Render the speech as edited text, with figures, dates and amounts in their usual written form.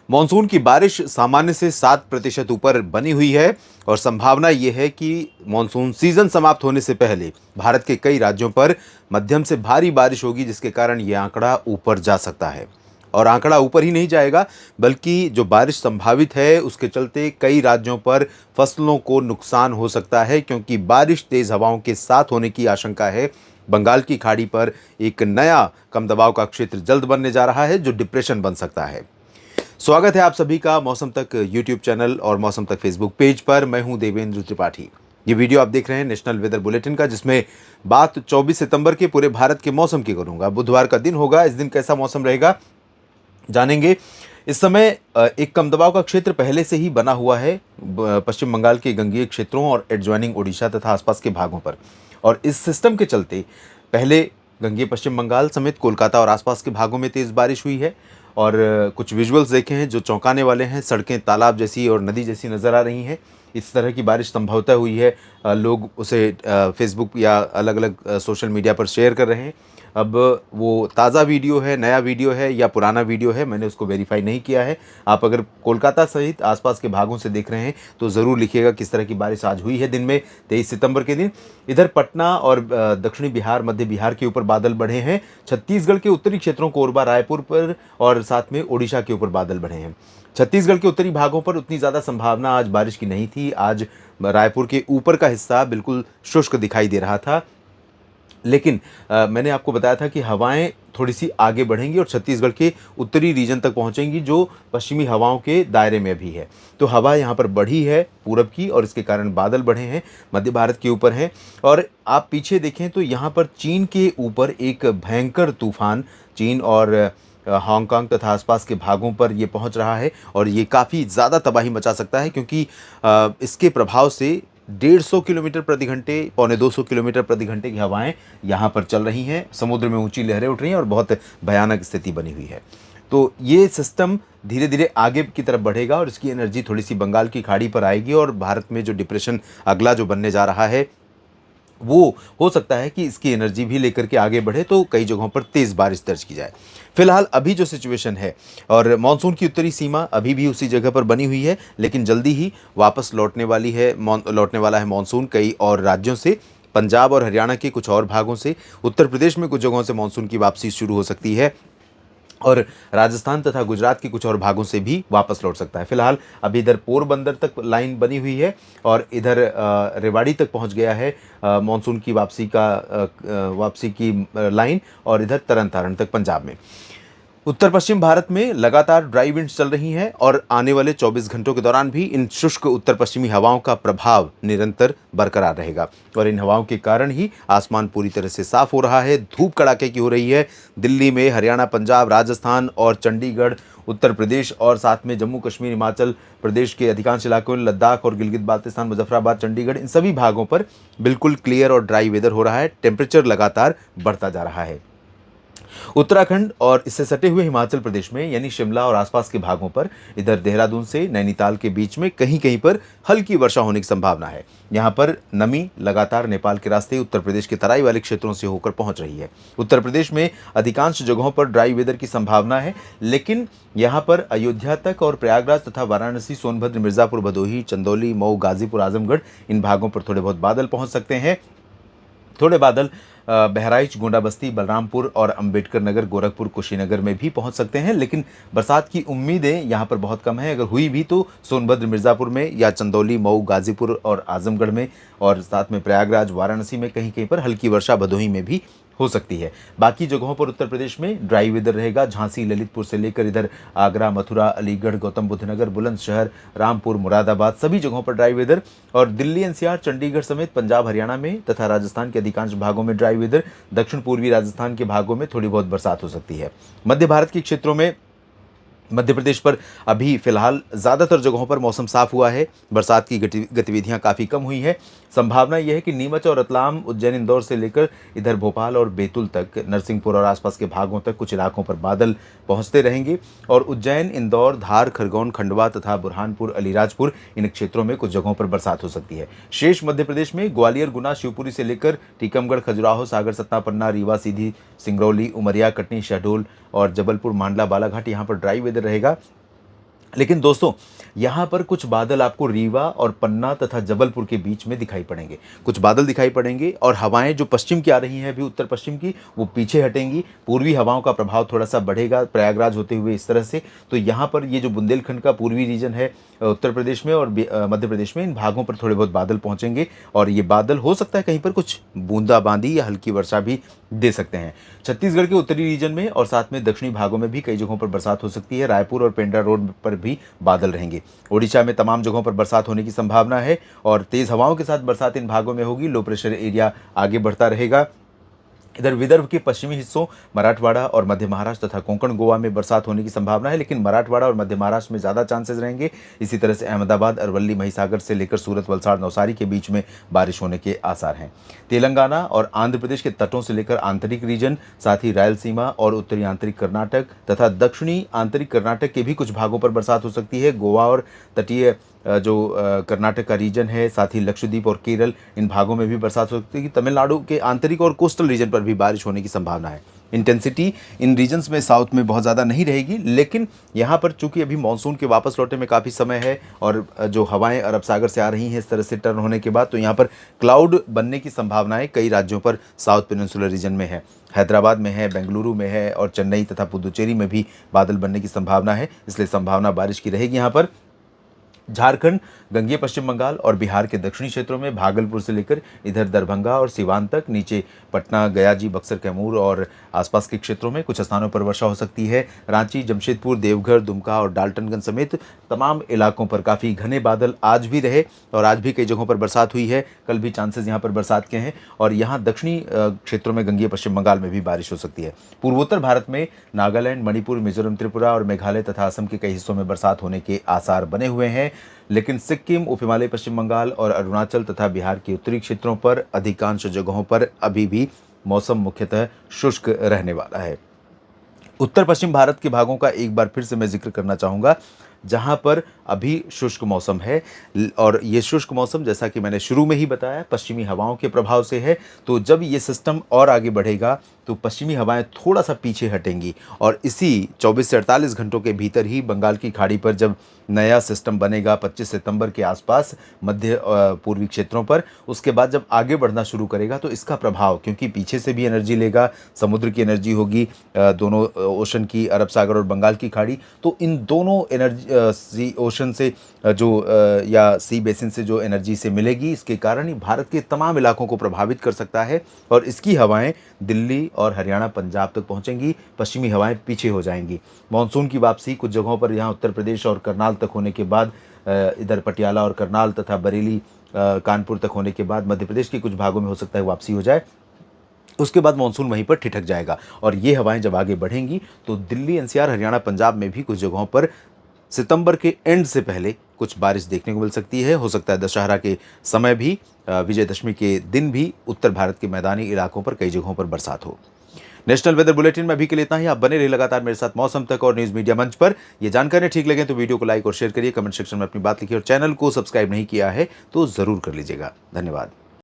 Monsoon की बारिश सामान्य से 7% ऊपर बनी हुई है और संभावना ये है कि मॉनसून सीजन समाप्त होने से पहले भारत के कई राज्यों पर मध्यम से भारी बारिश होगी, जिसके कारण ये आंकड़ा ऊपर जा सकता है। और आंकड़ा ऊपर ही नहीं जाएगा, बल्कि जो बारिश संभावित है उसके चलते कई राज्यों पर फसलों को नुकसान हो सकता है, क्योंकि बारिश तेज हवाओं के साथ होने की आशंका है। बंगाल की खाड़ी पर एक नया कम दबाव का क्षेत्र जल्द बनने जा रहा है, जो डिप्रेशन बन सकता है। स्वागत है आप सभी का मौसम तक यूट्यूब चैनल और मौसम तक फेसबुक पेज पर। मैं हूं देवेंद्र त्रिपाठी। ये वीडियो आप देख रहे हैं नेशनल वेदर बुलेटिन का, जिसमें बात 24 सितंबर के पूरे भारत के मौसम की करूंगा। बुधवार का दिन होगा। इस दिन कैसा मौसम रहेगा जानेंगे। इस समय एक कम दबाव का क्षेत्र पहले से ही बना हुआ है पश्चिम बंगाल के गंगीय क्षेत्रों और एडजॉइनिंग ओडिशा तथा आसपास के भागों पर। और इस सिस्टम के चलते पहले गंगीय पश्चिम बंगाल समेत कोलकाता और आसपास के भागों में तेज़ बारिश हुई है। और कुछ विजुअल्स देखे हैं जो चौंकाने वाले हैं। सड़कें तालाब जैसी और नदी जैसी नज़र आ रही हैं। इस तरह की बारिश संभवतः हुई है। लोग उसे फेसबुक या अलग अलग सोशल मीडिया पर शेयर कर रहे हैं। अब वो ताज़ा वीडियो है, नया वीडियो है या पुराना वीडियो है, मैंने उसको वेरीफाई नहीं किया है। आप अगर कोलकाता सहित आसपास के भागों से देख रहे हैं तो ज़रूर लिखिएगा किस तरह की बारिश आज हुई है दिन में 23 सितंबर के दिन। इधर पटना और दक्षिणी बिहार, मध्य बिहार के ऊपर बादल बढ़े हैं। छत्तीसगढ़ के उत्तरी क्षेत्रों, कोरबा, रायपुर पर और साथ में ओडिशा के ऊपर बादल बढ़े हैं। छत्तीसगढ़ के उत्तरी भागों पर उतनी ज़्यादा संभावना आज बारिश की नहीं थी। आज रायपुर के ऊपर का हिस्सा बिल्कुल शुष्क दिखाई दे रहा था। लेकिन मैंने आपको बताया था कि हवाएं थोड़ी सी आगे बढ़ेंगी और छत्तीसगढ़ के उत्तरी रीजन तक पहुंचेंगी, जो पश्चिमी हवाओं के दायरे में भी है। तो हवा यहाँ पर बढ़ी है पूरब की, और इसके कारण बादल बढ़े हैं, मध्य भारत के ऊपर हैं। और आप पीछे देखें तो यहाँ पर चीन के ऊपर एक भयंकर तूफान चीन और हांगकांग तथा आसपास के भागों पर ये पहुंच रहा है। और ये काफ़ी ज़्यादा तबाही मचा सकता है, क्योंकि इसके प्रभाव से 150 किलोमीटर प्रति घंटे, पौने 200 किलोमीटर प्रति घंटे की हवाएं यहाँ पर चल रही हैं। समुद्र में ऊंची लहरें उठ रही हैं और बहुत भयानक स्थिति बनी हुई है। तो ये सिस्टम धीरे धीरे आगे की तरफ बढ़ेगा और इसकी एनर्जी थोड़ी सी बंगाल की खाड़ी पर आएगी। और भारत में जो डिप्रेशन अगला जो बनने जा रहा है, वो हो सकता है कि इसकी एनर्जी भी लेकर के आगे बढ़े, तो कई जगहों पर तेज़ बारिश दर्ज की जाए। फिलहाल अभी जो सिचुएशन है, और मानसून की उत्तरी सीमा अभी भी उसी जगह पर बनी हुई है, लेकिन जल्दी ही वापस लौटने वाला है मानसून कई और राज्यों से। पंजाब और हरियाणा के कुछ और भागों से, उत्तर प्रदेश में कुछ जगहों से मानसून की वापसी शुरू हो सकती है, और राजस्थान तथा गुजरात के कुछ और भागों से भी वापस लौट सकता है। फिलहाल अभी इधर पोरबंदर तक लाइन बनी हुई है और इधर रेवाड़ी तक पहुंच गया है मानसून की वापसी की लाइन, और इधर तरन तारण तक पंजाब में। उत्तर पश्चिम भारत में लगातार ड्राई विंड्स चल रही हैं और आने वाले 24 घंटों के दौरान भी इन शुष्क उत्तर पश्चिमी हवाओं का प्रभाव निरंतर बरकरार रहेगा। और इन हवाओं के कारण ही आसमान पूरी तरह से साफ हो रहा है। धूप कड़ाके की हो रही है दिल्ली में, हरियाणा, पंजाब, राजस्थान और चंडीगढ़, उत्तर प्रदेश और साथ में जम्मू कश्मीर, हिमाचल प्रदेश के अधिकांश इलाकों में, लद्दाख और गिलगित बाल्तिस्तान, मुजफ्फराबाद, चंडीगढ़, इन सभी भागों पर बिल्कुल क्लियर और ड्राई वेदर हो रहा है। टेम्परेचर लगातार बढ़ता जा रहा है। उत्तराखंड और इससे सटे हुए हिमाचल प्रदेश में, यानी शिमला और आसपास के भागों पर, इधर देहरादून से नैनीताल के बीच में कहीं कहीं पर हल्की वर्षा होने की संभावना है। यहाँ पर नमी लगातार नेपाल के रास्ते उत्तर प्रदेश के तराई वाले क्षेत्रों से होकर पहुंच रही है। उत्तर प्रदेश में अधिकांश जगहों पर ड्राई वेदर की संभावना है, लेकिन यहाँ पर अयोध्या तक और प्रयागराज तथा वाराणसी, सोनभद्र, मिर्जापुर, भदोही, चंदौली, मऊ, गाजीपुर, आजमगढ़, इन भागों पर थोड़े बहुत बादल पहुंच सकते हैं। थोड़े बादल बहराइच, गोंडा बस्ती, बलरामपुर और अंबेडकर नगर, गोरखपुर, कुशीनगर में भी पहुंच सकते हैं, लेकिन बरसात की उम्मीदें यहां पर बहुत कम है। अगर हुई भी तो सोनभद्र, मिर्ज़ापुर में या चंदौली, मऊ, गाजीपुर और आजमगढ़ में, और साथ में प्रयागराज, वाराणसी में कहीं कहीं पर हल्की वर्षा भदोही में भी हो सकती है। बाकी जगहों पर उत्तर प्रदेश में ड्राई वेदर रहेगा। झांसी, ललितपुर से लेकर इधर आगरा, मथुरा, अलीगढ़, गौतम बुद्ध नगर, बुलंदशहर, रामपुर, मुरादाबाद, सभी जगहों पर ड्राई वेदर। और दिल्ली, एनसीआर, चंडीगढ़ समेत पंजाब, हरियाणा में तथा राजस्थान के अधिकांश भागों में ड्राई वेदर। दक्षिण पूर्वी राजस्थान के भागों में थोड़ी बहुत बरसात हो सकती है। मध्य भारत के क्षेत्रों में, मध्य प्रदेश पर अभी फिलहाल ज़्यादातर जगहों पर मौसम साफ हुआ है। बरसात की गतिविधियां काफ़ी कम हुई है। संभावना यह है कि नीमच और रतलाम, उज्जैन, इंदौर से लेकर इधर भोपाल और बैतूल तक, नरसिंहपुर और आसपास के भागों तक कुछ इलाकों पर बादल पहुंचते रहेंगे। और उज्जैन, इंदौर, धार, खरगोन, खंडवा तथा बुरहानपुर, अलीराजपुर, इन क्षेत्रों में कुछ जगहों पर बरसात हो सकती है। शेष मध्य प्रदेश में ग्वालियर, गुना, शिवपुरी से लेकर टीकमगढ़, खजुराहो, सागर, सतना, पन्ना, रीवा, सीधी, सिंगरौली, उमरिया, कटनी, शहडोल और जबलपुर, मांडला, बालाघाट, यहाँ पर ड्राई वेदर रहेगा। लेकिन दोस्तों, यहाँ पर कुछ बादल आपको रीवा और पन्ना तथा जबलपुर के बीच में दिखाई पड़ेंगे। कुछ बादल दिखाई पड़ेंगे और हवाएं जो पश्चिम की आ रही हैं अभी उत्तर पश्चिम की, वो पीछे हटेंगी। पूर्वी हवाओं का प्रभाव थोड़ा सा बढ़ेगा प्रयागराज होते हुए इस तरह से। तो यहाँ पर ये जो बुंदेलखंड का पूर्वी रीजन है उत्तर प्रदेश में और मध्य प्रदेश में, इन भागों पर थोड़े बहुत बादल पहुँचेंगे और ये बादल हो सकता है कहीं पर कुछ बूंदाबांदी या हल्की वर्षा भी दे सकते हैं। छत्तीसगढ़ के उत्तरी रीजन में और साथ में दक्षिणी भागों में भी कई जगहों पर बरसात हो सकती है। रायपुर और पेंड्रा रोड पर भी बादल रहेंगे। ओडिशा में तमाम जगहों पर बरसात होने की संभावना है और तेज हवाओं के साथ बरसात इन भागों में होगी। लो प्रेशर एरिया आगे बढ़ता रहेगा। इधर विदर्भ के पश्चिमी हिस्सों, मराठवाड़ा और मध्य महाराष्ट्र तथा कोंकण गोवा में बरसात होने की संभावना है, लेकिन मराठवाड़ा और मध्य महाराष्ट्र में ज़्यादा चांसेस रहेंगे। इसी तरह से अहमदाबाद, अरवली, महिसागर से लेकर सूरत, वलसाड़, नवसारी के बीच में बारिश होने के आसार हैं। तेलंगाना और आंध्र प्रदेश के तटों से लेकर आंतरिक रीजन, साथ ही रायलसीमा और उत्तरी आंतरिक कर्नाटक तथा दक्षिणी आंतरिक कर्नाटक के भी कुछ भागों पर बरसात हो सकती है। गोवा और तटीय कर्नाटक का रीजन है, साथ ही लक्षद्वीप और केरल, इन भागों में भी बरसात हो सकती है। तमिलनाडु के आंतरिक और कोस्टल रीजन पर भी बारिश होने की संभावना है। इंटेंसिटी इन रीजन्स में साउथ में बहुत ज़्यादा नहीं रहेगी, लेकिन यहाँ पर चूंकि अभी मानसून के वापस लौटने में काफ़ी समय है और जो हवाएं अरब सागर से आ रही हैं इस तरह से टर्न होने के बाद, तो यहाँ पर क्लाउड बनने की संभावनाएं कई राज्यों पर साउथ पेनिनसुलर रीजन में है। हैदराबाद में है, बेंगलुरु में है और चेन्नई तथा पुदुचेरी में भी बादल बनने की संभावना है, इसलिए संभावना बारिश की रहेगी। यहाँ पर झारखंड, गंगेय पश्चिम बंगाल और बिहार के दक्षिणी क्षेत्रों में, भागलपुर से लेकर इधर दरभंगा और सिवान तक, नीचे पटना, गयाजी, बक्सर, कैमूर और आसपास के क्षेत्रों में कुछ स्थानों पर वर्षा हो सकती है। रांची, जमशेदपुर, देवघर, दुमका और डाल्टनगंज समेत तमाम इलाकों पर काफ़ी घने बादल आज भी रहे और आज भी कई जगहों पर बरसात हुई है। कल भी चांसेस यहाँ पर बरसात के हैं और यहाँ दक्षिणी क्षेत्रों में, गंगेय पश्चिम बंगाल में भी बारिश हो सकती है। पूर्वोत्तर भारत में नागालैंड, मणिपुर, मिजोरम, त्रिपुरा और मेघालय तथा असम के कई हिस्सों में बरसात होने के आसार बने हुए हैं, लेकिन सिक्किम, उप हिमालय, पश्चिम बंगाल और अरुणाचल तथा बिहार के उत्तरी क्षेत्रों पर अधिकांश जगहों पर अभी भी मौसम मुख्यतः शुष्क रहने वाला है। उत्तर पश्चिम भारत के भागों का एक बार फिर से मैं जिक्र करना चाहूँगा, जहाँ पर अभी शुष्क मौसम है और ये शुष्क मौसम, जैसा कि मैंने शुरू में ही बताया, पश्चिमी हवाओं के प्रभाव से है। तो जब ये सिस्टम और आगे बढ़ेगा तो पश्चिमी हवाएं थोड़ा सा पीछे हटेंगी और इसी 24 से 48 घंटों के भीतर ही बंगाल की खाड़ी पर जब नया सिस्टम बनेगा 25 सितंबर के आसपास मध्य पूर्वी क्षेत्रों पर, उसके बाद जब आगे बढ़ना शुरू करेगा तो इसका प्रभाव, क्योंकि पीछे से भी एनर्जी लेगा, समुद्र की एनर्जी होगी, दोनों ओशन की, अरब सागर और बंगाल की खाड़ी, तो इन दोनों एनर्जी सी ओशन से या सी बेसिन से जो एनर्जी से मिलेगी, इसके कारण ही भारत के तमाम इलाकों को प्रभावित कर सकता है और इसकी हवाएं दिल्ली और हरियाणा, पंजाब तक पहुंचेंगी। पश्चिमी हवाएं पीछे हो जाएंगी। मानसून की वापसी कुछ जगहों पर यहाँ उत्तर प्रदेश और करनाल तक होने के बाद, इधर पटियाला और करनाल तथा बरेली, कानपुर तक होने के बाद मध्य प्रदेश के कुछ भागों में हो सकता है वापसी हो जाए। उसके बाद मानसून वहीं पर ठिठक जाएगा और ये हवाएं जब आगे बढ़ेंगी तो दिल्ली, एनसीआर, हरियाणा, पंजाब में भी कुछ जगहों पर सितंबर के एंड से पहले कुछ बारिश देखने को मिल सकती है। हो सकता है दशहरा के समय भी, विजयदशमी के दिन भी उत्तर भारत के मैदानी इलाकों पर कई जगहों पर बरसात हो। नेशनल वेदर बुलेटिन में अभी के लिए इतना ही। आप बने रहिए लगातार मेरे साथ मौसम तक और न्यूज़ मीडिया मंच पर। ये जानकारी ठीक लगे तो वीडियो को लाइक और शेयर करिए, कमेंट सेक्शन में अपनी बात लिखिए और चैनल को सब्सक्राइब नहीं किया है तो ज़रूर कर लीजिएगा। धन्यवाद।